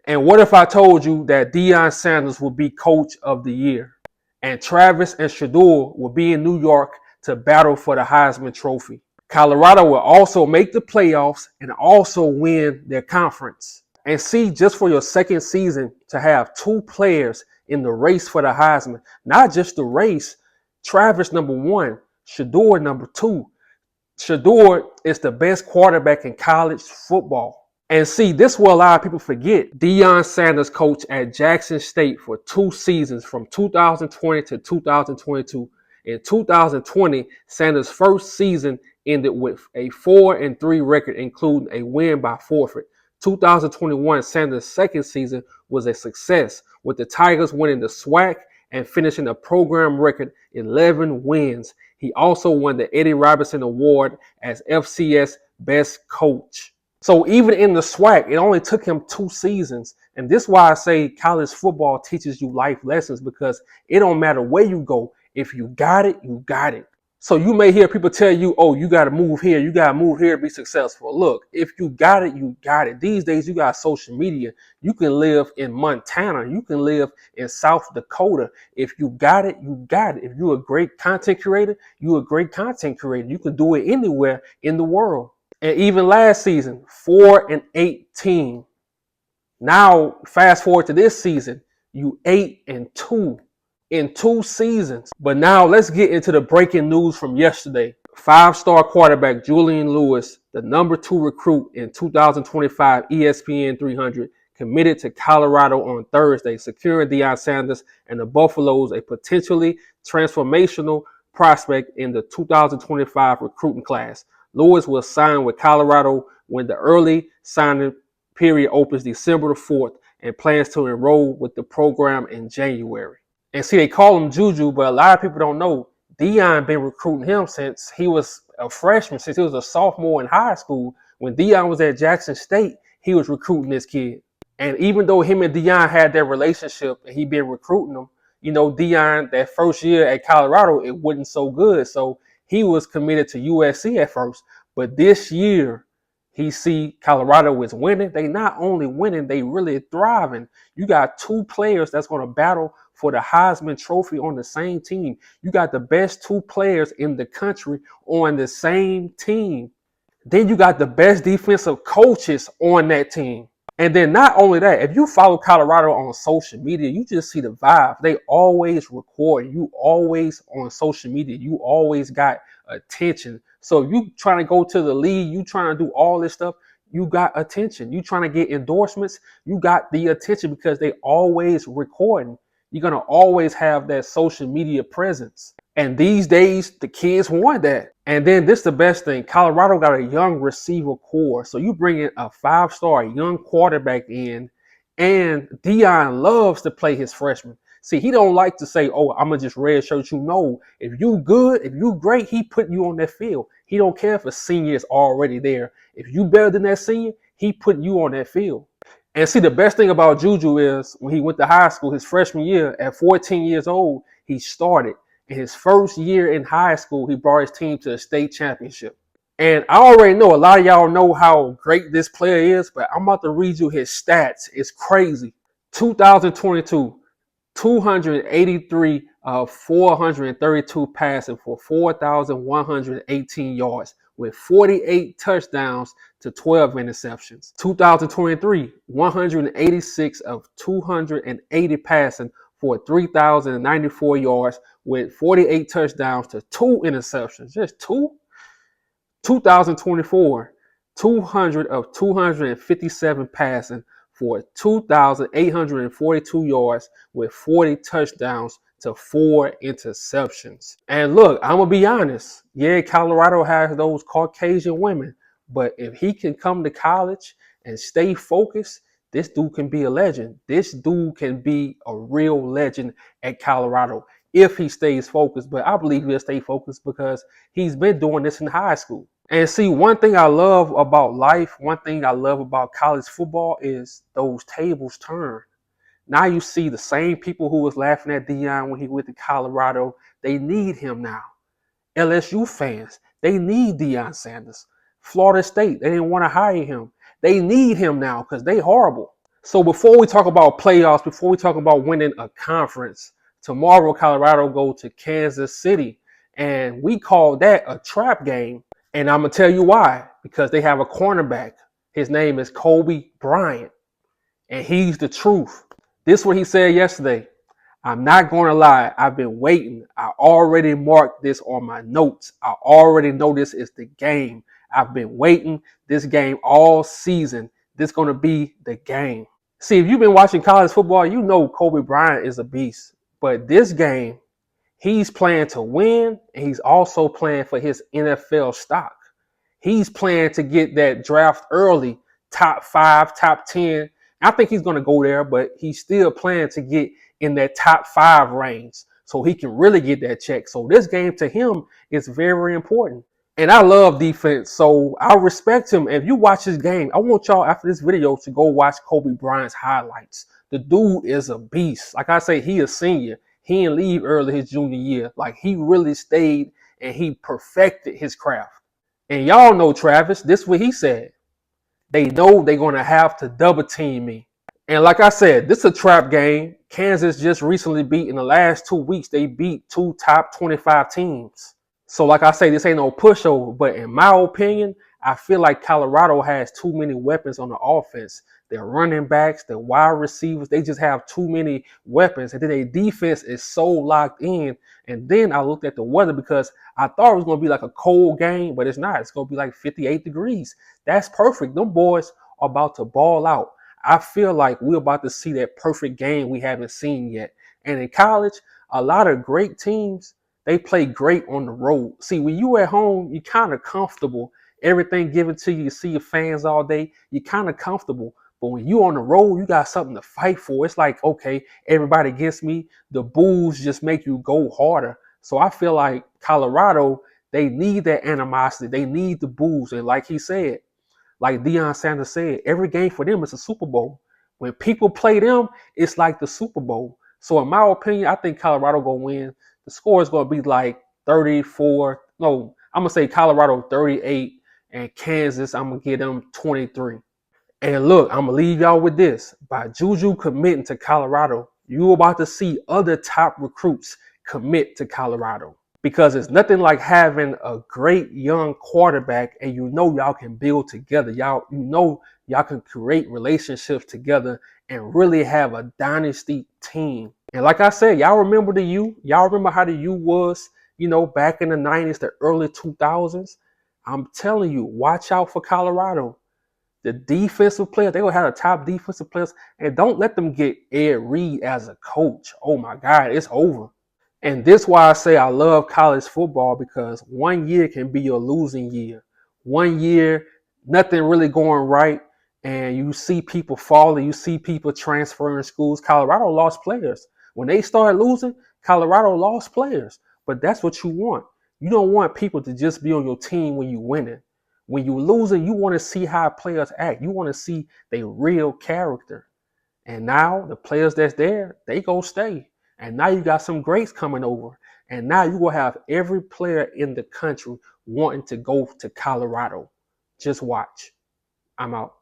And what if I told you that Deion Sanders will be coach of the year and Travis and Shador will be in New York to battle for the Heisman Trophy? Colorado will also make the playoffs and also win their conference. And see, just for your second season to have two players in the race for the Heisman, not just the race, Travis number one, Shador number two. Shador is the best quarterback in college football. And see, this is what a lot of people forget. Deion Sanders coached at Jackson State for 2 seasons from 2020 to 2022. In 2020, Sanders' first season ended with a 4-3 record, including a win by forfeit. 2021, Sanders' second season was a success, with the Tigers winning the SWAC and finishing a program record 11 wins. He also won the Eddie Robinson Award as FCS Best Coach. So even in the SWAC, it only took him 2 seasons. And this is why I say college football teaches you life lessons, because it don't matter where you go. If you got it, you got it. So you may hear people tell you, oh, you got to move here. You got to move here to be successful. Look, if you got it, you got it. These days, you got social media. You can live in Montana. You can live in South Dakota. If you got it, you got it. If you're a great content creator, you're a great content creator. You can do it anywhere in the world. And even last season, 4-18. Now, fast forward to this season, you 8-2 in 2 seasons. But now let's get into the breaking news from yesterday. 5-star quarterback Julian Lewis, the number 2 recruit in 2025 ESPN 300, committed to Colorado on Thursday, securing Deion Sanders and the Buffaloes a potentially transformational prospect in the 2025 recruiting class. Lewis will sign with Colorado when the early signing period opens December the 4th and plans to enroll with the program in January. And see, they call him Juju, but a lot of people don't know Deion been recruiting him since he was a freshman, since he was a sophomore in high school. When Deion was at Jackson State, he was recruiting this kid. And even though him and Deion had that relationship and he been recruiting him, Deion, that first year at Colorado, it wasn't so good. So he was committed to USC at first. But this year, he see Colorado is winning. They not only winning, they really thriving. You got 2 players that's going to battle for the Heisman Trophy on the same team. You got the best 2 players in the country on the same team. Then you got the best defensive coaches on that team. And then not only that, if you follow Colorado on social media, you just see the vibe. They always record. You always on social media. You always got attention. So if you trying to go to the league, you trying to do all this stuff, you got attention. You trying to get endorsements, you got the attention because they always recording. You're going to always have that social media presence. And these days, the kids want that. And then this is the best thing. Colorado got a young receiver core. So you bring in a 5-star young quarterback in, and Deion loves to play his freshmen. See, he don't like to say, oh, I'm going to just redshirt you. No, if you good, if you great, he put you on that field. He don't care if a senior is already there. If you better than that senior, he put you on that field. And see, the best thing about Juju is when he went to high school, his freshman year, at 14 years old, he started. In his first year in high school, he brought his team to a state championship. And I already know a lot of y'all know how great this player is, but I'm about to read you his stats. It's crazy. 2022, 283 of 432 passing for 4,118 yards with 48 touchdowns to 12 interceptions. 2023, 186 of 280 passing for 3,094 yards with 48 touchdowns to 2 interceptions. Just 2? 2024, 200 of 257 passing for 2,842 yards with 40 touchdowns to 4 interceptions. And look, I'm going to be honest. Yeah, Colorado has those Caucasian women. But if he can come to college and stay focused, this dude can be a legend. This dude can be a real legend at Colorado if he stays focused. But I believe he'll stay focused because he's been doing this in high school. And see, one thing I love about life, one thing I love about college football is those tables turn. Now you see the same people who was laughing at Deion when he went to Colorado, they need him now. LSU fans, they need Deion Sanders. Florida State, they didn't want to hire him. They need him now because they horrible. So before we talk about playoffs, before we talk about winning a conference, tomorrow Colorado go to Kansas City, and we call that a trap game. And I'm gonna tell you why. Because they have a cornerback. His name is Kobe Bryant, and he's the truth. This is what he said yesterday. I'm not going to lie. I've been waiting. I already marked this on my notes. I already know this is the game. I've been waiting this game all season. This is going to be the game. See, if you've been watching college football, you know Kobe Bryant is a beast. But this game, he's playing to win, and he's also playing for his NFL stock. He's playing to get that draft early, top 5, top 10. I think he's going to go there, but he's still playing to get in that top 5 range so he can really get that check. So this game to him is very important. And I love defense, so I respect him. If you watch this game, I want y'all after this video to go watch Kobe Bryant's highlights. The dude is a beast. Like I say, he a senior. He didn't leave early his junior year. Like he really stayed and he perfected his craft. And y'all know Travis, this is what he said. They know they're going to have to double team me. And like I said, this is a trap game. Kansas just recently beat, in the last 2 weeks, they beat 2 top 25 teams. So like I say, this ain't no pushover. But in my opinion, I feel like Colorado has too many weapons on the offense. Their running backs, their wide receivers, they just have too many weapons. And then their defense is so locked in. And then I looked at the weather because I thought it was going to be like a cold game, but it's not. It's going to be like 58 degrees. That's perfect. Them boys are about to ball out. I feel like we're about to see that perfect game we haven't seen yet. And in college, a lot of great teams, they play great on the road. See, when you at home, you're kind of comfortable. Everything given to you, you see your fans all day, you're kind of comfortable. But when you on the road, you got something to fight for. It's like, okay, everybody against me. The boos just make you go harder. So I feel like Colorado, they need that animosity. They need the boos. And like he said, like Deion Sanders said, every game for them is a Super Bowl. When people play them, it's like the Super Bowl. So in my opinion, I think Colorado gonna win. The score is gonna be like 34. No, I'm gonna say Colorado 38 and Kansas, I'm gonna give them 23. And look, I'm gonna leave y'all with this. By Juju committing to Colorado, you about to see other top recruits commit to Colorado. Because it's nothing like having a great young quarterback and you know y'all can build together. Y'all can create relationships together and really have a dynasty team. And like I said, y'all remember the U? Y'all remember how the U was, back in the 90s, the early 2000s? I'm telling you, watch out for Colorado. The defensive players, they will have the top defensive players, and don't let them get Ed Reed as a coach. Oh my God, it's over. And this is why I say I love college football, because 1 year can be your losing year. 1 year, nothing really going right, and you see people falling, you see people transferring schools. Colorado lost players. When they started losing, Colorado lost players. But that's what you want. You don't want people to just be on your team when you're winning. When you're losing, you want to see how players act. You want to see their real character. And now the players that's there, they go stay. And now you got some greats coming over. And now you will have every player in the country wanting to go to Colorado. Just watch. I'm out.